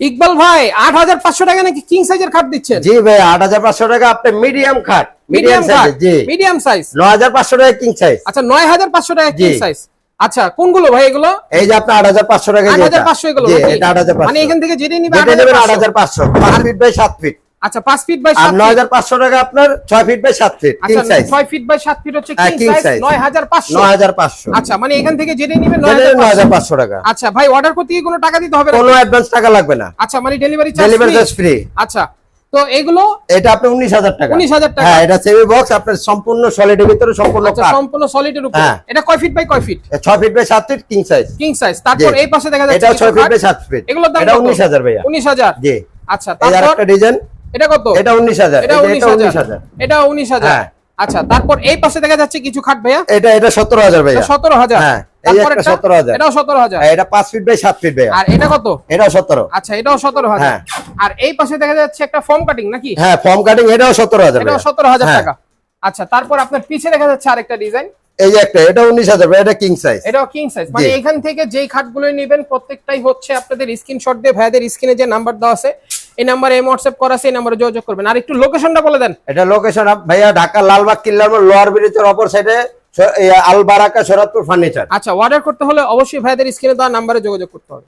ইকবাল ভাই 8500 টাকা নাকি কিং সাইজের খাট দিচ্ছেন? জি ভাই 8500 টাকা আপনি মিডিয়াম খাট, মিডিয়াম সাইজ। জি মিডিয়াম সাইজ 9500 টাকা কিং সাইজ। আচ্ছা 9500 টাকা কিং সাইজ। আচ্ছা কোনগুলো ভাই এগুলো? এই যে আপনি 8500 টাকা, 8500 এগুলো জি নাকি? এটা 8500 মানে এখান থেকে যেটা নিবে 8500 5 ফিট বাই 7 ফিট। আচ্ছা 5 ফিট বাই 7 আর 9500 টাকা আপনার 6 ফিট বাই 7 ফিট কিং আচ্ছা সাইজ। 6 ফিট বাই 7 ফিট হচ্ছে কিং king সাইজ size 9500। 9500। আচ্ছা মানে এখান থেকে যেটা নিবে 9500 টাকা। আচ্ছা ভাই অর্ডার করতে গিয়ে কোনো টাকা দিতে হবে না? কোনো অ্যাডভান্স টাকা লাগবে না। আচ্ছা মানে delivery delivery charge charge free. আচ্ছা তো এগুলো এটা আপনি 19000 টাকা। 19000 টাকা। হ্যাঁ এটা সেমি বক্স আপনার সম্পূর্ণ সলিডের ভিতরে সম্পূর্ণ আচ্ছা কাঠ। সম্পূর্ণ সলিডের উপর। হ্যাঁ। এটা কয় ফিট বাই কয় feet? 6 feet by 7 feet king size. King size. তারপর এই পাশে দেখা যাচ্ছে এটা কিছু 6 ফিট খাট। By 7 feet. এগুলোর দাম এটা কত? 19000 ভাইয়া। 19000। জি আচ্ছা এই তারপর আরেকটা ডিজাইন, এটা কত? এটা 19000। এটা এটা 19000। 19000। এটা 19000। হ্যাঁ। আচ্ছা তারপর এই পাশে দেখা যাচ্ছে কিছু খাট ভাইয়া। এটা 17000 ভাইয়া। 17000। হ্যাঁ এই তারপর একটা 17000। এটাও 17000। এটা 5 ফিট বাই 7 ফিট ভাইয়া। আর এটা কত? এটাও 17। আচ্ছা এটাও 17000। হ্যাঁ। আর এই পাশে দেখা যাচ্ছে একটা ফর্ম কাটিং নাকি? হ্যাঁ ফর্ম কাটিং এটাও 17000 এটাও ভাইয়া। 17000 হ্যাঁ। টাকা। আচ্ছা তারপর আপনার পিছে দেখা যাচ্ছে আরেকটা ডিজাইন। এই যে একটা এটা 19000 ভাইয়া, এটা কিং সাইজ। এটাও কিং সাইজ। মানে জি। এখান থেকে যেই খাটগুলো নেবেন প্রত্যেকটাই হচ্ছে আপনাদের স্ক্রিনশট দিয়ে ভাইদের স্ক্রিনে যে নাম্বার দেওয়া আছে এই নাম্বারে হোয়াটসঅ্যাপ করা আছে, এই নাম্বারে যোগাযোগ করবেন। আর একটু লোকেশনটা বলে দেন। এটা লোকেশন ভাইয়া ঢাকা লালবাগ কিল্লার মোড় লোয়ার ব্রিজের অপর সাইডে আল বারাকা শরৎপুর ফার্নিচার। আচ্ছা অর্ডার করতে হলে অবশ্যই ভাইদের স্ক্রিনে দেওয়া নাম্বারে যোগাযোগ করতে হবে।